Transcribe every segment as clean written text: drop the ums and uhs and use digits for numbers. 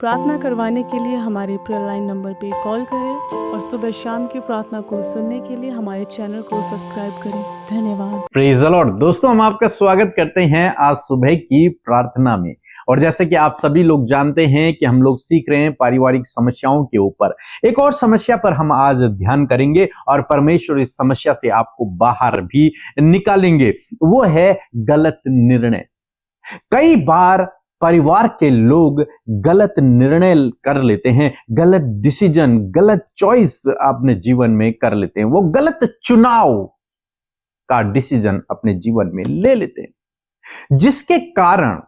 प्रार्थना करवाने के लिए हमारे प्रेयर लाइन नंबर पे कॉल करें और सुबह शाम की प्रार्थना को सुनने के लिए हमारे चैनल को सब्सक्राइब करें। धन्यवाद। Praise the Lord. दोस्तों, हम आपका स्वागत करते हैं आज सुबह की प्रार्थना में। और जैसे कि आप सभी लोग जानते हैं कि हम लोग सीख रहे हैं पारिवारिक समस्याओं के ऊपर। एक और समस्या पर हम आज ध्यान करेंगे और परमेश्वर इस समस्या से आपको बाहर भी निकालेंगे। वो है गलत निर्णय। कई बार परिवार के लोग गलत निर्णय कर लेते हैं, गलत डिसीजन, गलत चॉइस अपने जीवन में कर लेते हैं। वो गलत चुनाव का डिसीजन अपने जीवन में ले लेते हैं, जिसके कारण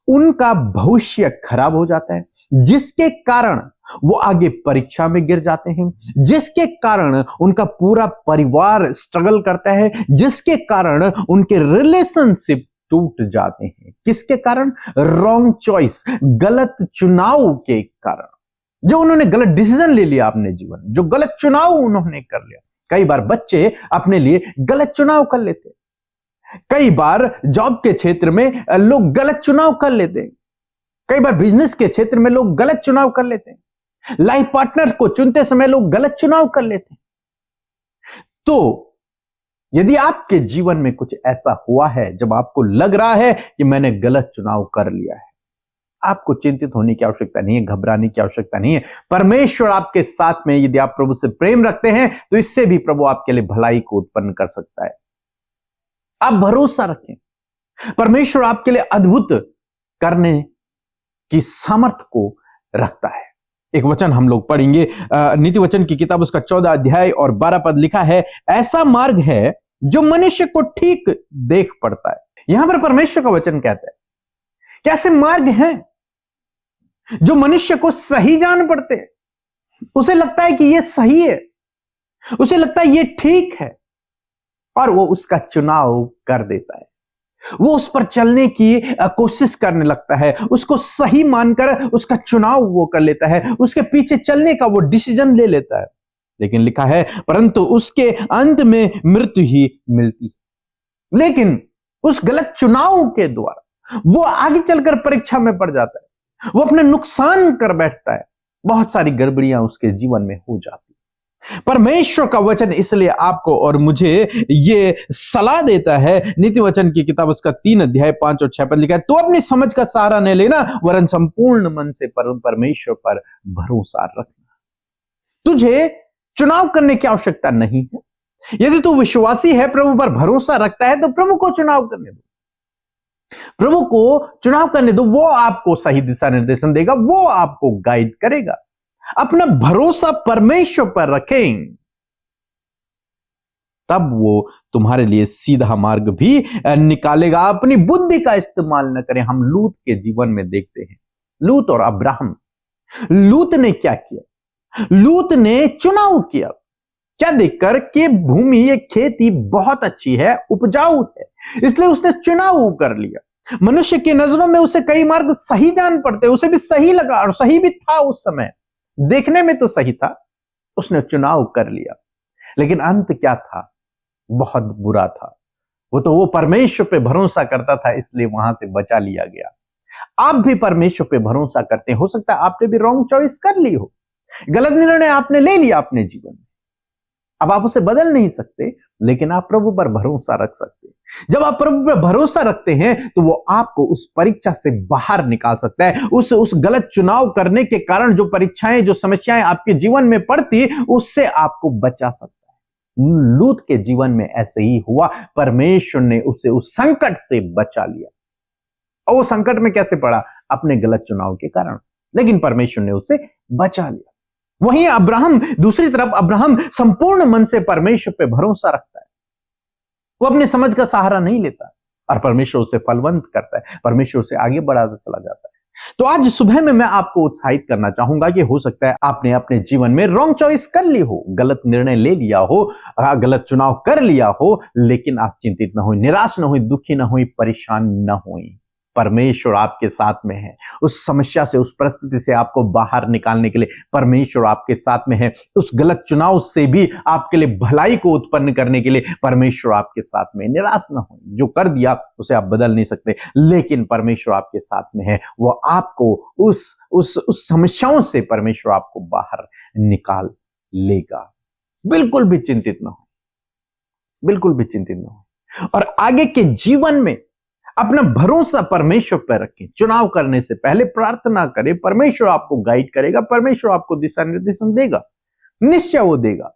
उनका भविष्य खराब हो जाता है, जिसके कारण वो आगे परीक्षा में गिर जाते हैं, जिसके कारण उनका पूरा परिवार स्ट्रगल करता है, जिसके कारण उनके रिलेशनशिप टूट जाते हैं। किसके कारण? रॉन्ग चॉइस, गलत चुनाव के कारण। जो उन्होंने गलत डिसीजन ले लिया अपने जीवन, जो गलत चुनाव उन्होंने कर लिया। कई बार बच्चे अपने लिए गलत चुनाव कर लेते हैं। कई बार जॉब के क्षेत्र में लोग गलत चुनाव कर लेते हैं। कई बार बिजनेस के क्षेत्र में लोग गलत चुनाव कर लेते हैं। लाइफ पार्टनर को चुनते समय लोग गलत चुनाव कर लेते हैं। तो यदि आपके जीवन में कुछ ऐसा हुआ है जब आपको लग रहा है कि मैंने गलत चुनाव कर लिया है, आपको चिंतित होने की आवश्यकता नहीं है, घबराने की आवश्यकता नहीं है। परमेश्वर आपके साथ में, यदि आप प्रभु से प्रेम रखते हैं तो इससे भी प्रभु आपके लिए भलाई को उत्पन्न कर सकता है। आप भरोसा रखें, परमेश्वर आपके लिए अद्भुत करने की सामर्थ्य को रखता है। एक वचन हम लोग पढ़ेंगे, नीति वचन की किताब उसका 14 अध्याय और 12 पद लिखा है, ऐसा मार्ग है जो मनुष्य को ठीक देख पड़ता है। यहां पर परमेश्वर का वचन कहता है कि ऐसे मार्ग हैं जो मनुष्य को सही जान पड़ते हैं। उसे लगता है कि यह सही है, उसे लगता है यह ठीक है, और वो उसका चुनाव कर देता है। वो उस पर चलने की कोशिश करने लगता है, उसको सही मानकर उसका चुनाव वो कर लेता है, उसके पीछे चलने का वो डिसीजन ले लेता है। लेकिन लिखा है, परंतु उसके अंत में मृत्यु ही मिलती है। लेकिन उस गलत चुनाव के द्वारा वो आगे चलकर परीक्षा में पड़ जाता है, वो अपने नुकसान कर बैठता है, बहुत सारी गड़बड़ियां उसके जीवन में हो जाती। परमेश्वर का वचन इसलिए आपको और मुझे ये सलाह देता है। नीति वचन की किताब उसका 3 अध्याय 5 और 6 पद लिखा है, तो अपनी समझ का सहारा नहीं लेना, वरन संपूर्ण मन से परमेश्वर पर भरोसा रखना। तुझे चुनाव करने की आवश्यकता नहीं है। यदि तू विश्वासी है, प्रभु पर भरोसा रखता है, तो प्रभु को चुनाव करने दो, प्रभु को चुनाव करने दो। वो आपको सही दिशा निर्देशन देगा, वो आपको गाइड करेगा। अपना भरोसा परमेश्वर पर रखें, तब वो तुम्हारे लिए सीधा मार्ग भी निकालेगा। अपनी बुद्धि का इस्तेमाल न करें। हम लूत के जीवन में देखते हैं, लूत और अब्राहम। लूत ने क्या किया? लूत ने चुनाव किया। क्या देखकर कि भूमि, ये खेती बहुत अच्छी है, उपजाऊ है, इसलिए उसने चुनाव कर लिया। मनुष्य की नजरों में उसे कई मार्ग सही जान पड़ते, उसे भी सही लगा और सही भी था, उस समय देखने में तो सही था, उसने चुनाव कर लिया। लेकिन अंत क्या था? बहुत बुरा था। वो परमेश्वर पे भरोसा करता था, इसलिए वहां से बचा लिया गया। आप भी परमेश्वर पे भरोसा करते हैं। हो सकता है आपने भी रॉन्ग चॉइस कर ली हो, गलत निर्णय आपने ले लिया अपने जीवन में। अब आप उसे बदल नहीं सकते, लेकिन आप प्रभु पर भरोसा रख सकते हैं। जब आप प्रभु पर भरोसा रखते हैं तो वो आपको उस परीक्षा से बाहर निकाल सकता है। उस गलत चुनाव करने के कारण जो परीक्षाएं, जो समस्याएं आपके जीवन में पड़ती, उससे आपको बचा सकता है। लूत के जीवन में ऐसे ही हुआ। परमेश्वर ने उसे उस संकट से बचा लिया। और वो संकट में कैसे पड़ा? अपने गलत चुनाव के कारण, लेकिन परमेश्वर ने उसे बचा लिया। वहीं अब्राहम, दूसरी तरफ अब्राहम संपूर्ण मन से परमेश्वर पे भरोसा रखता है। वो अपनी समझ का सहारा नहीं लेता और परमेश्वर उसे फलवंत करता है, परमेश्वर उसे आगे बढ़ाता चला जाता है। तो आज सुबह में मैं आपको उत्साहित करना चाहूंगा कि हो सकता है आपने अपने जीवन में रॉन्ग चॉइस कर ली हो, गलत निर्णय ले लिया हो, गलत चुनाव कर लिया हो, लेकिन आप चिंतित न हो, निराश न हो, दुखी न हो, परेशान न हो। परमेश्वर आपके साथ में है। उस समस्या से, उस परिस्थिति से आपको बाहर निकालने के लिए परमेश्वर आपके साथ में है। उस गलत चुनाव से भी आपके लिए भलाई को उत्पन्न करने के लिए परमेश्वर आपके साथ में। निराश ना हो, जो कर दिया उसे आप बदल नहीं सकते, लेकिन परमेश्वर आपके साथ में है। वो आपको उस समस्याओं से परमेश्वर आपको बाहर निकाल लेगा। बिल्कुल भी चिंतित ना हो, बिल्कुल भी चिंतित ना हो। और आगे के जीवन में अपना भरोसा परमेश्वर पर रखें। चुनाव करने से पहले प्रार्थना करें, परमेश्वर आपको गाइड करेगा, परमेश्वर आपको दिशा निर्देशन देगा, निश्चय वो देगा।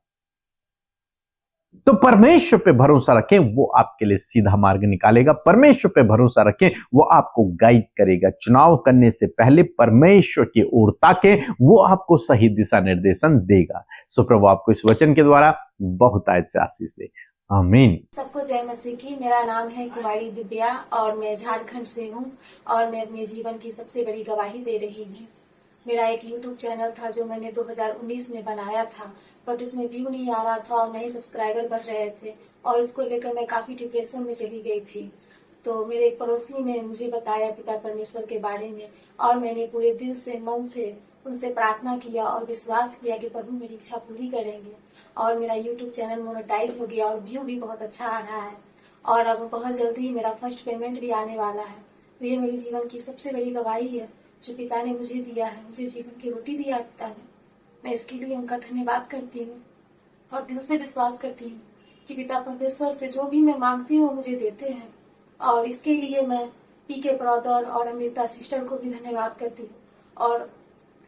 तो परमेश्वर पे भरोसा रखें, वो आपके लिए सीधा मार्ग निकालेगा। परमेश्वर पे भरोसा रखें, वो आपको गाइड करेगा। चुनाव करने से पहले परमेश्वर की ओर ताकें, वो आपको सही दिशा निर्देशन देगा। सो प्रभु आपको इस वचन के द्वारा बहुत आशीष दे। आमीन। सबको जय मसीह की। मेरा नाम है कुमारी दिव्या और मैं झारखंड से हूँ और मैं अपने जीवन की सबसे बड़ी गवाही दे रही हूँ। मेरा एक YouTube चैनल था जो मैंने 2019 में बनाया था, बट उसमें व्यू नहीं आ रहा था और नहीं सब्सक्राइबर बढ़ रहे थे और इसको लेकर मैं काफी डिप्रेशन में चली गई थी। तो मेरे एक पड़ोसी ने मुझे बताया पिता परमेश्वर के बारे में और मैंने पूरे दिल से, मन से उनसे प्रार्थना किया और विश्वास किया कि प्रभु मेरी इच्छा पूरी करेंगे। और मेरा YouTube चैनल मोनेटाइज हो गया और व्यू भी बहुत अच्छा आ रहा है और अब बहुत जल्दी ही मेरा फर्स्ट पेमेंट भी आने वाला है। तो ये मेरे जीवन की सबसे बड़ी गवाही है जो पिता ने मुझे दिया है, मुझे जीवन की रोटी दिया पिता ने। मैं इसके लिए उनका धन्यवाद करती हूँ और दिल से विश्वास करती हूँ कि पिता परमेश्वर से जो भी मैं मांगती हूँ मुझे देते हैं। और इसके लिए मैं PK ब्रदर और अमृता सिस्टर को भी धन्यवाद करती हूँ और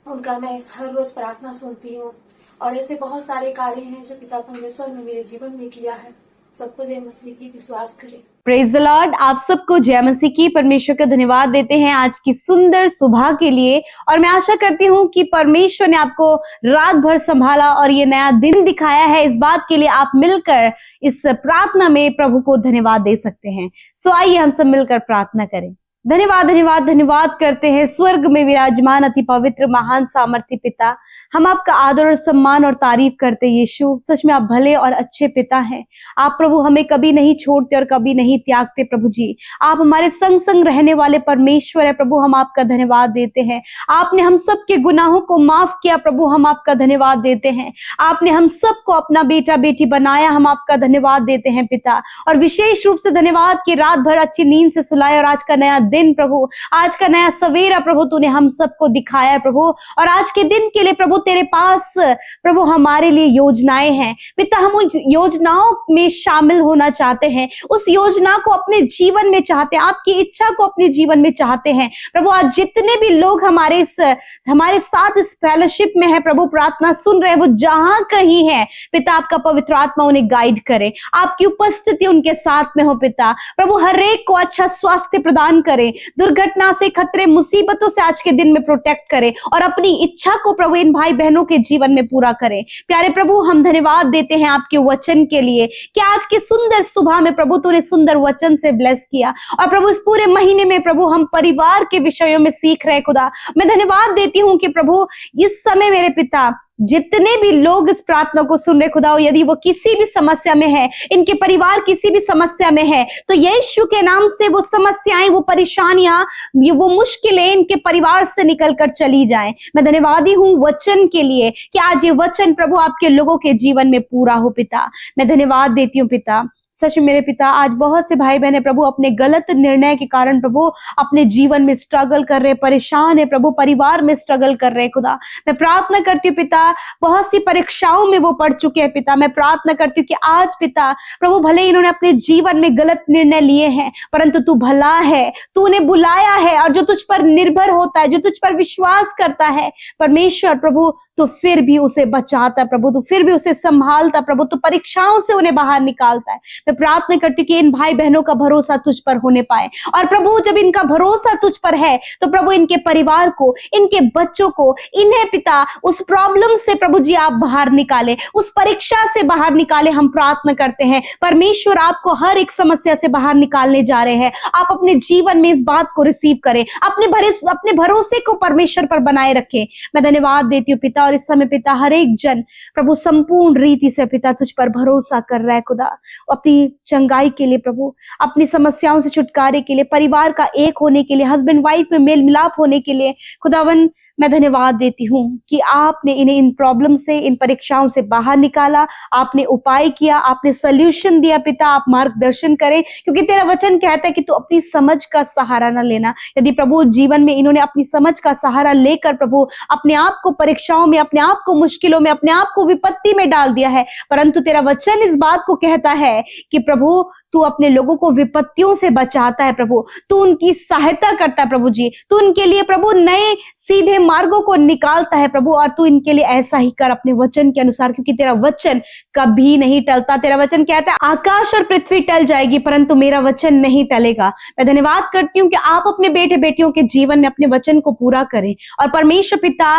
उनका मैं हर रोज प्रार्थना सुनती हूँ। और ऐसे बहुत सारे कार्य हैं जो पिता परमेश्वर ने मेरे जीवन में किया है। सबको जय मसीह की। विश्वास करें। Praise the Lord. आप सबको जय मसीह की। परमेश्वर का धन्यवाद देते हैं आज की सुंदर सुबह के लिए और मैं आशा करती हूँ कि परमेश्वर ने आपको रात भर संभाला और ये नया दिन दिखाया है। इस बात के लिए आप मिलकर इस प्रार्थना में प्रभु को धन्यवाद दे सकते हैं। सो आइए हम सब मिलकर प्रार्थना करें। धन्यवाद धन्यवाद धन्यवाद करते हैं स्वर्ग में विराजमान अति पवित्र महान सामर्थी पिता। हम आपका आदर और सम्मान और तारीफ करते यीशु। सच में आप भले और अच्छे पिता हैं। आप प्रभु हमें कभी नहीं छोड़ते और कभी नहीं त्यागते। प्रभु जी आप हमारे संग संग रहने वाले परमेश्वर है। प्रभु हम आपका धन्यवाद देते हैं। आपने हम सबके गुनाहों को माफ किया। प्रभु हम आपका धन्यवाद देते हैं। आपने हम सबको अपना बेटा बेटी बनाया। हम आपका धन्यवाद देते हैं पिता। और विशेष रूप से धन्यवाद कि रात भर अच्छी नींद से सुलाए और आज का नया दिन प्रभु, आज का नया सवेरा प्रभु तूने हम सबको दिखाया प्रभु। और आज के दिन के लिए प्रभु तेरे पास प्रभु हमारे लिए योजनाएं हैं पिता। हम उन योजनाओं में शामिल होना चाहते हैं, उस योजना को अपने जीवन में चाहते हैं, आपकी इच्छा को अपने जीवन में चाहते हैं प्रभु। आज जितने भी लोग हमारे साथ इस फेलोशिप में है प्रभु, प्रार्थना सुन रहे हैं, वो जहां कहीं है पिता आपका पवित्र आत्मा उन्हें गाइड करे। आपकी उपस्थिति उनके साथ में हो पिता। प्रभु हर एक को अच्छा स्वास्थ्य प्रदान करे, दुर्घटना से, खतरे, मुसीबतों से आज के दिन में प्रोटेक्ट करे और अपनी इच्छा को प्रभु इन भाई बहनों के जीवन में पूरा करे। प्यारे प्रभु हम धन्यवाद देते हैं आपके वचन के लिए कि आज की सुंदर सुबह में प्रभु तूने सुंदर वचन से ब्लेस किया। और प्रभु इस पूरे महीने में प्रभु हम परिवार के विषयों में सीख रहे खुदा। मैं धन्यवाद देती हूँ कि प्रभु इस समय मेरे पिता जितने भी लोग इस प्रार्थना को सुन रहे खुदा, यदि वो किसी भी समस्या में है, इनके परिवार किसी भी समस्या में है, तो यीशु के नाम से वो समस्याएं, वो परेशानियां, वो मुश्किलें इनके परिवार से निकल कर चली जाएं। मैं धन्यवादी हूँ वचन के लिए कि आज ये वचन प्रभु आपके लोगों के जीवन में पूरा हो पिता। मैं धन्यवाद देती हूँ पिता। सच में मेरे पिता आज बहुत से भाई बहन प्रभु अपने गलत निर्णय के कारण प्रभु अपने जीवन में स्ट्रगल कर रहे, परेशान है प्रभु, परिवार में स्ट्रगल कर रहे खुदा। मैं प्रार्थना करती हूँ पिता, बहुत सी परीक्षाओं में वो पड़ चुके हैं पिता। मैं प्रार्थना करती हूँ कि आज पिता प्रभु भले इन्होंने अपने जीवन में गलत निर्णय लिए हैं, परंतु तू भला है, तू उन्हें बुलाया है और जो तुझ पर निर्भर होता है, जो तुझ पर विश्वास करता है परमेश्वर प्रभु, तो फिर भी उसे बचाता प्रभु, तो फिर भी उसे संभालता प्रभु, तो परीक्षाओं से उन्हें बाहर निकालता है। मैं प्रार्थना करती हूँ कि इन भाई बहनों का भरोसा तुझ पर होने पाए और प्रभु जब इनका भरोसा तुझ पर है तो प्रभु इनके परिवार को, इनके बच्चों को, इन्हें पिता उस प्रॉब्लम से प्रभु जी आप बाहर निकाले, उस परीक्षा से बाहर निकाले। हम प्रार्थना करते हैं परमेश्वर आपको हर एक समस्या से बाहर निकालने जा रहे हैं। आप अपने जीवन में इस बात को रिसीव करें, अपने भरोसे को परमेश्वर पर बनाए रखें। मैं धन्यवाद देती हूँ पिता पिता, और इस समय पिता हर एक जन प्रभु संपूर्ण रीति से पिता तुझ पर भरोसा कर रहा है खुदा, अपनी चंगाई के लिए प्रभु, अपनी समस्याओं से छुटकारे के लिए, परिवार का एक होने के लिए, हस्बैंड वाइफ में मेल मिलाप होने के लिए खुदावन मैं धन्यवाद देती हूँ कि आपने इन्हें इन प्रॉब्लम से, इन परीक्षाओं से बाहर निकाला, आपने उपाय किया, आपने सॉल्यूशन दिया पिता। आप मार्गदर्शन करें, क्योंकि तेरा वचन कहता है कि तू अपनी समझ का सहारा न लेना। यदि प्रभु जीवन में इन्होंने अपनी समझ का सहारा लेकर प्रभु अपने आप को परीक्षाओं में, अपने आप को मुश्किलों में, अपने आप को विपत्ति में डाल दिया है, परंतु तेरा वचन इस बात को कहता है कि प्रभु तू अपने लोगों को विपत्तियों से बचाता है प्रभु, तू उनकी सहायता करता है प्रभु जी, तू उनके लिए प्रभु नए सीधे मार्गों को निकालता है प्रभु, और तू इनके लिए ऐसा ही कर अपने वचन के अनुसार, क्योंकि तेरा वचन कभी नहीं टलता। तेरा वचन कहता है आकाश और पृथ्वी टल जाएगी परंतु मेरा वचन नहीं टलेगा। मैं धन्यवाद करती हूँ कि आप अपने बेटे बेटियों के जीवन में अपने वचन को पूरा करें, और परमेश्वर पिता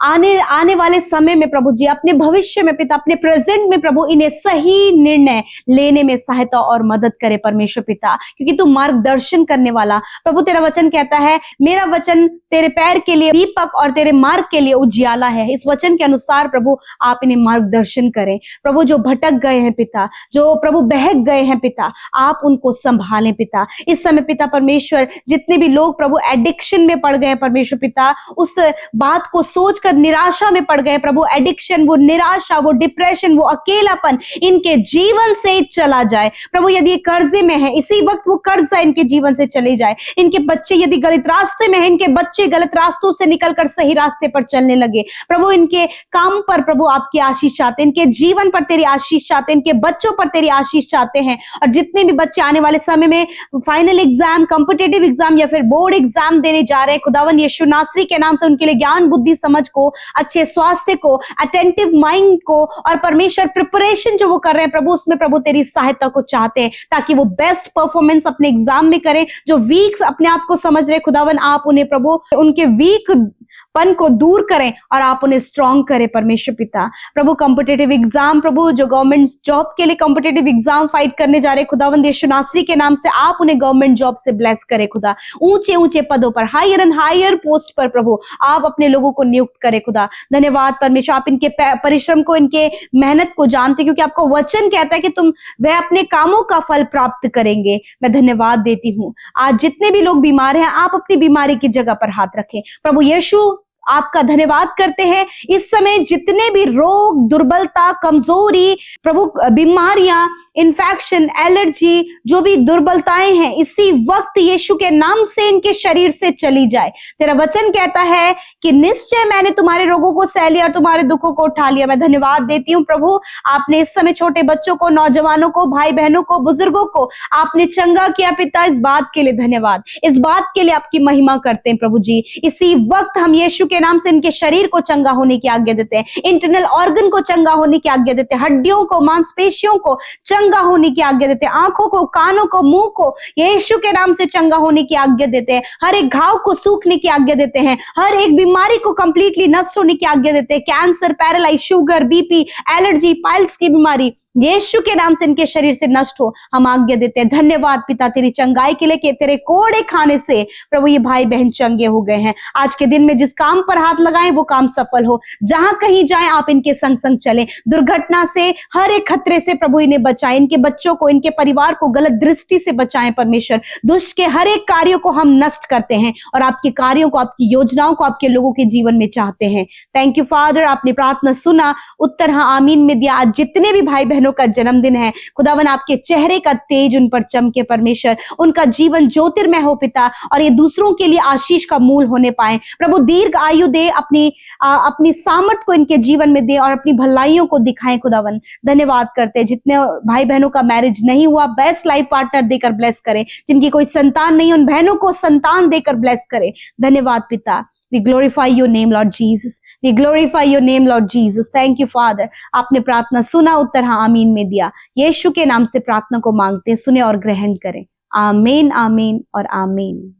आने वाले समय में प्रभु जी, अपने भविष्य में पिता, अपने प्रेजेंट में प्रभु इन्हें सही निर्णय लेने में सहायता और मदद करे परमेश्वर पिता, क्योंकि तू मार्गदर्शन करने वाला प्रभु। तेरा वचन कहता है मेरा वचन तेरे पैर के लिए दीपक और तेरे मार्ग के लिए उजियाला है। इस वचन के अनुसार प्रभु आप इन्हें मार्गदर्शन करें प्रभु। जो भटक गए हैं पिता, जो प्रभु बहक गए हैं पिता, आप उनको संभालें पिता। इस समय पिता परमेश्वर, जितने भी लोग प्रभु एडिक्शन में पड़ गए हैं परमेश्वर पिता, उस बात को सोच निराशा में पड़ गए प्रभु, एडिक्शन, वो निराशा, वो डिप्रेशन, वो अकेलापन इनके जीवन से चला जाए प्रभु। यदि ये कर्जे में है, इसी वक्त वो कर्जा इनके जीवन से चले जाए। इनके बच्चे यदि गलत रास्ते में है, इनके बच्चे गलत रास्तों से निकलकर सही रास्ते पर चलने लगे प्रभु। इनके काम पर प्रभु आपकी आशीष चाहते हैं, इनके जीवन पर तेरी आशीष चाहते हैं, इनके बच्चों पर तेरी आशीष चाहते हैं। और जितने भी बच्चे आने वाले समय में फाइनल एग्जाम, कॉम्पिटिटिव एग्जाम या फिर बोर्ड एग्जाम देने जा रहे हैं खुदावन यीशु नासरी के नाम से, उनके लिए ज्ञान, बुद्धि, समझ को, अच्छे स्वास्थ्य को, अटेंटिव माइंड को, और परमेश्वर प्रिपरेशन जो वो कर रहे हैं प्रभु, उसमें प्रभु तेरी सहायता को चाहते हैं, ताकि वो बेस्ट परफॉर्मेंस अपने एग्जाम में करें। जो वीक अपने आप को समझ रहे खुदावन, आप उन्हें प्रभु उनके वीक पन को दूर करें और आप उन्हें स्ट्रॉन्ग करें परमेश्वर पिता। प्रभु कॉम्पिटिटिव एग्जाम प्रभु, जो गवर्नमेंट जॉब के लिए कॉम्पिटिटिव एग्जाम फाइट करने जा रहे खुदावंद यीशु नासरी के नाम से, आप उन्हें गवर्नमेंट जॉब से ब्लेस करें खुदा। ऊंचे ऊंचे पदों पर, हायर एंड हायर पोस्ट पर प्रभु आप अपने लोगों को नियुक्त करें खुदा। धन्यवाद परमेश्वर, आप इनके परिश्रम को, इनके मेहनत को जानते, क्योंकि आपका वचन कहता है कि तुम वह अपने कामों का फल प्राप्त करेंगे। मैं धन्यवाद देती हूँ। आज जितने भी लोग बीमार हैं, आप अपनी बीमारी की जगह पर हाथ रखें प्रभु यीशु। आपका धन्यवाद करते हैं इस समय जितने भी रोग, दुर्बलता, कमजोरी प्रभु, बीमारियां, इन्फेक्शन, एलर्जी, जो भी दुर्बलताएं हैं, इसी वक्त यीशु के नाम से इनके शरीर से चली जाए। तेरा वचन कहता है कि निश्चय मैंने तुम्हारे रोगों को सह लिया और तुम्हारे दुखों को उठा लिया। मैं धन्यवाद देती हूँ प्रभु, आपने इस समय छोटे बच्चों को, नौजवानों को, भाई बहनों को, बुजुर्गों को आपने चंगा किया पिता। इस बात के लिए धन्यवाद, इस बात के लिए आपकी महिमा करते हैं प्रभु जी। इसी वक्त हम यीशु के नाम से इनके शरीर को चंगा होने की आज्ञा देते हैं, इंटरनल ऑर्गन को चंगा होने की आज्ञा देते हैं, हड्डियों को, मांसपेशियों को चंगा होने की आज्ञा देते हैं, आंखों को, कानों को, मुंह को यीशु के नाम से चंगा होने की आज्ञा देते हैं, हर एक घाव को सूखने की आज्ञा देते हैं, हर एक बीमारी को कंप्लीटली नष्ट होने की आज्ञा देते हैं। Cancer, paralyse, sugar, BP, allergy, piles की बीमारी यीशु के नाम से इनके शरीर से नष्ट हो, हम आज्ञा देते हैं। धन्यवाद पिता तेरी चंगाई के लिए कि तेरे कोड़े खाने से प्रभु ये भाई बहन चंगे हो गए हैं। आज के दिन में जिस काम पर हाथ लगाएं वो काम सफल हो, जहां कहीं जाएं आप इनके संग संग चलें। दुर्घटना से, हर एक खतरे से प्रभु इन्हें बचाएं, इनके बच्चों को, इनके परिवार को गलत दृष्टि से बचाएं परमेश्वर। दुष्ट के हर एक कार्यों को हम नष्ट करते हैं और आपके कार्यों को, आपकी योजनाओं को आपके लोगों के जीवन में चाहते हैं। थैंक यू फादर, आपने प्रार्थना सुना, उत्तर हाँ आमीन में दिया। आज जितने भी भाई बहनों का जन्मदिन है खुदावन, आपके चेहरे का तेज उन पर चमके परमेश्वर, उनका जीवन ज्योतिर्मय हो पिता, और ये दूसरों के लिए आशीष का मूल होने पाए प्रभु। दीर्घ आयु दे, अपनी सामर्थ को इनके जीवन में दे और अपनी भलाइयों को दिखाएं खुदावन। धन्यवाद करते हैं जितने भाई बहनों का मैरिज नहीं हुआ, बेस्ट लाइफ पार्टनर देकर ब्लेस करें। जिनकी कोई संतान नहीं, उन बहनों को संतान देकर ब्लेस करें। धन्यवाद पिता। We glorify your name, Lord Jesus. We glorify your name, Lord Jesus. Thank you, Father. आपने प्रार्थना सुना, उत्तर हाँ आमीन में दिया। यीशु के नाम से प्रार्थना को मांगते हैं, सुने और ग्रहण करें। आमीन, आमीन और आमीन।